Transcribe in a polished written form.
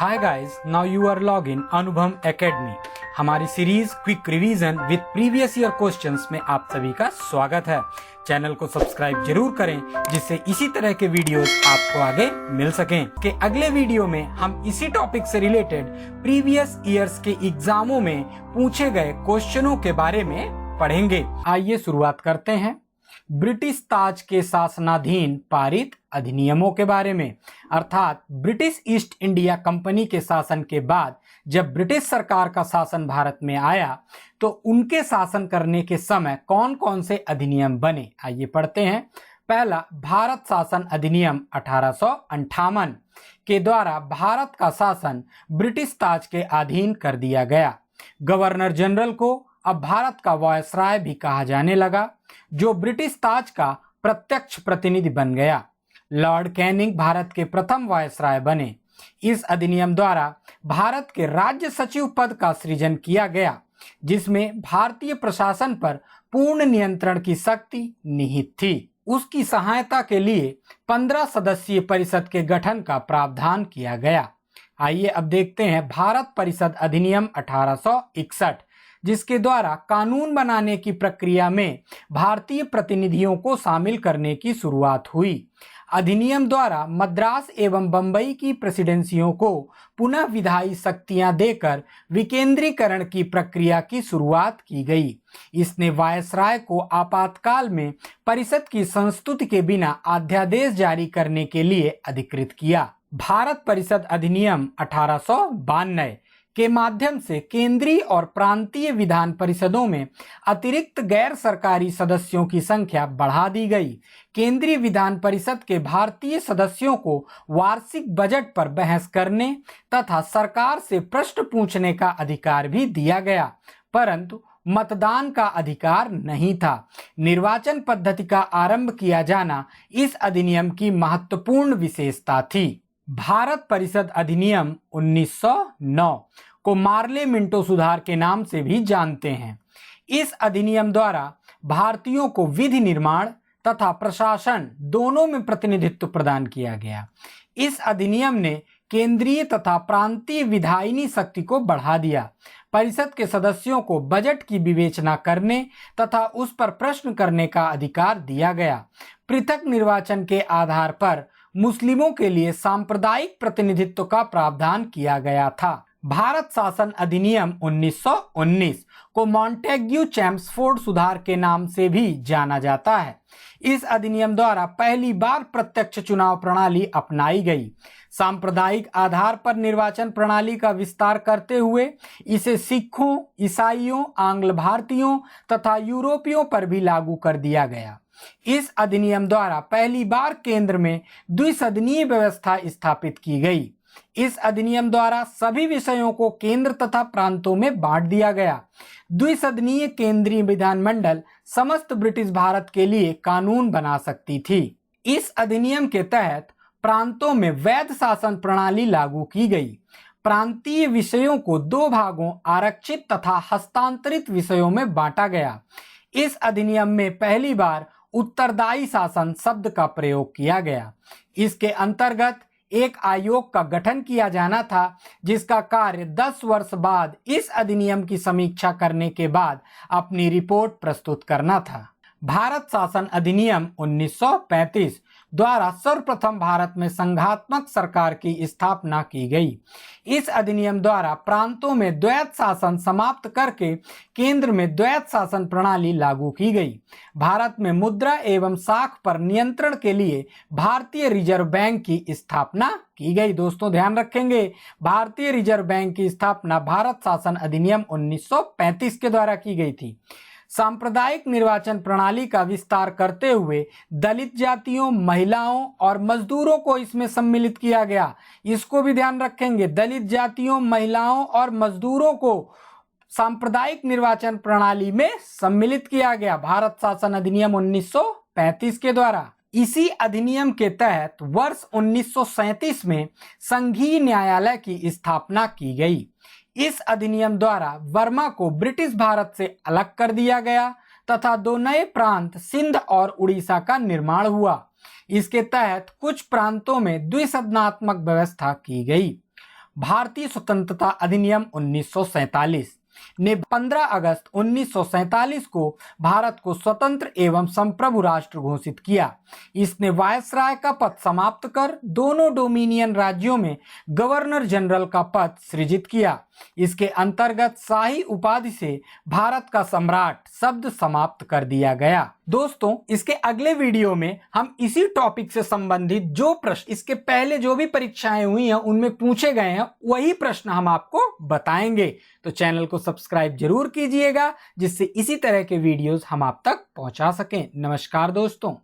Hi guys, now you are log in Anubhav academy. हमारी series quick revision with previous year questions में आप सभी का स्वागत है। चैनल को सब्सक्राइब जरूर करें जिससे इसी तरह के वीडियोस आपको आगे मिल सकें। कि अगले वीडियो में हम इसी टॉपिक से रिलेटेड प्रीवियस ईयर्स के एग्जामों में पूछे गए क्वेश्चनों के बारे में पढ़ेंगे। आइए शुरुआत करते हैं ब्रिटिश ताज के शासनाधीन पारित अधिनियमों के बारे में। अर्थात ब्रिटिश ईस्ट इंडिया कंपनी के शासन के बाद जब ब्रिटिश सरकार का शासन भारत में आया तो उनके शासन करने के समय कौन कौन से अधिनियम बने, आइए पढ़ते हैं। पहला, भारत शासन अधिनियम 1858 के द्वारा भारत का शासन ब्रिटिश ताज के अधीन कर दिया गया। गवर्नर जनरल को अब भारत का वायसराय भी कहा जाने लगा, जो ब्रिटिश ताज का प्रत्यक्ष प्रतिनिधि बन गया। लॉर्ड कैनिंग भारत के प्रथम वायसराय बने। इस अधिनियम द्वारा भारत के राज्य सचिव पद का सृजन किया गया, जिसमें भारतीय प्रशासन पर पूर्ण नियंत्रण की शक्ति निहित थी। उसकी सहायता के लिए 15 सदस्यीय परिषद के गठन का प्रावधान किया गया। आइए अब देखते हैं भारत परिषद अधिनियम 1861, जिसके द्वारा कानून बनाने की प्रक्रिया में भारतीय प्रतिनिधियों को शामिल करने की शुरुआत हुई। अधिनियम द्वारा मद्रास एवं बंबई की प्रेसिडेंसियों को पुनः विधायी शक्तियां देकर विकेंद्रीकरण की प्रक्रिया की शुरुआत की गई। इसने वायसराय को आपातकाल में परिषद की संस्तुति के बिना अध्यादेश जारी करने के लिए अधिकृत किया। भारत परिषद अधिनियम 1892 के माध्यम से केंद्रीय और प्रांतीय विधान परिषदों में अतिरिक्त गैर सरकारी सदस्यों की संख्या बढ़ा दी गई। केंद्रीय विधान परिषद के भारतीय सदस्यों को वार्षिक बजट पर बहस करने तथा सरकार से प्रश्न पूछने का अधिकार भी दिया गया, परंतु मतदान का अधिकार नहीं था। निर्वाचन पद्धति का आरंभ किया जाना इस अधिनियम की महत्वपूर्ण विशेषता थी। भारत परिषद अधिनियम 1909 को मार्ले मिंटो सुधार के नाम से भी जानते हैं। इस अधिनियम द्वारा भारतीयों को विधि निर्माण तथा प्रशासन दोनों में प्रतिनिधित्व प्रदान किया गया। इस अधिनियम ने केंद्रीय तथा प्रांतीय विधायिनी शक्ति को बढ़ा दिया। परिषद के सदस्यों को बजट की विवेचना करने तथा उस पर प्रश्न करने का अधिकार दिया गया। पृथक निर्वाचन के आधार पर मुस्लिमों के लिए सांप्रदायिक प्रतिनिधित्व का प्रावधान किया गया था। भारत शासन अधिनियम 1919 को मॉन्टेग्यू चैम्सफोर्ड सुधार के नाम से भी जाना जाता है। इस अधिनियम द्वारा पहली बार प्रत्यक्ष चुनाव प्रणाली अपनाई गई। सांप्रदायिक आधार पर निर्वाचन प्रणाली का विस्तार करते हुए इसे सिखों, ईसाइयों, आंग्ल भारतीयों तथा यूरोपियों पर भी लागू कर दिया गया। इस अधिनियम द्वारा पहली बार केंद्र में द्विसदनीय व्यवस्था स्थापित की गई। इस अधिनियम द्वारा सभी विषयों को केंद्र तथा प्रांतों में बांट दिया गया। द्विसदनीय केंद्रीय विधानमंडल समस्त ब्रिटिश भारत के लिए कानून बना सकती थी। इस अधिनियम के तहत प्रांतों में वैध शासन प्रणाली लागू की गई। प्रांतीय विषयों को 2 भागों आरक्षित तथा हस्तांतरित विषयों में बांटा गया। इस अधिनियम में पहली बार उत्तरदायी शासन शब्द का प्रयोग किया गया। इसके अंतर्गत एक आयोग का गठन किया जाना था, जिसका कार्य 10 वर्ष बाद इस अधिनियम की समीक्षा करने के बाद अपनी रिपोर्ट प्रस्तुत करना था। भारत शासन अधिनियम 1935 द्वारा सर्वप्रथम भारत में संघात्मक सरकार की स्थापना की गई। इस अधिनियम द्वारा प्रांतों में द्वैत शासन समाप्त करके केंद्र में द्वैत शासन प्रणाली लागू की गई। भारत में मुद्रा एवं साख पर नियंत्रण के लिए भारतीय रिजर्व बैंक की स्थापना की गई। दोस्तों ध्यान रखेंगे, भारतीय रिजर्व बैंक की स्थापना भारत शासन अधिनियम 1935 के द्वारा की गई थी। सांप्रदायिक निर्वाचन प्रणाली का विस्तार करते हुए दलित जातियों, महिलाओं और मजदूरों को इसमें सम्मिलित किया गया। इसको भी ध्यान रखेंगे, दलित जातियों, महिलाओं और मजदूरों को सांप्रदायिक निर्वाचन प्रणाली में सम्मिलित किया गया भारत शासन अधिनियम 1935 के द्वारा। इसी अधिनियम के तहत वर्ष 1937 में संघीय न्यायालय की स्थापना की गई। इस अधिनियम द्वारा बर्मा को ब्रिटिश भारत से अलग कर दिया गया तथा 2 नए प्रांत सिंध और उड़ीसा का निर्माण हुआ। इसके तहत कुछ प्रांतों में द्विसदनात्मक व्यवस्था की गई। भारतीय स्वतंत्रता अधिनियम 1947 ने 15 अगस्त 1947 को भारत को स्वतंत्र एवं संप्रभु राष्ट्र घोषित किया। इसने वायसराय का पद समाप्त कर दोनों डोमिनियन राज्यों में गवर्नर जनरल का पद सृजित किया। इसके अंतर्गत शाही उपाधि से भारत का सम्राट शब्द समाप्त कर दिया गया। दोस्तों, इसके अगले वीडियो में हम इसी टॉपिक से संबंधित जो प्रश्न इसके पहले जो भी परीक्षाएं हुई हैं उनमें पूछे गए हैं वही प्रश्न हम आपको बताएंगे। तो चैनल को सब्सक्राइब जरूर कीजिएगा जिससे इसी तरह के वीडियोस हम आप तक पहुंचा सकें। नमस्कार दोस्तों।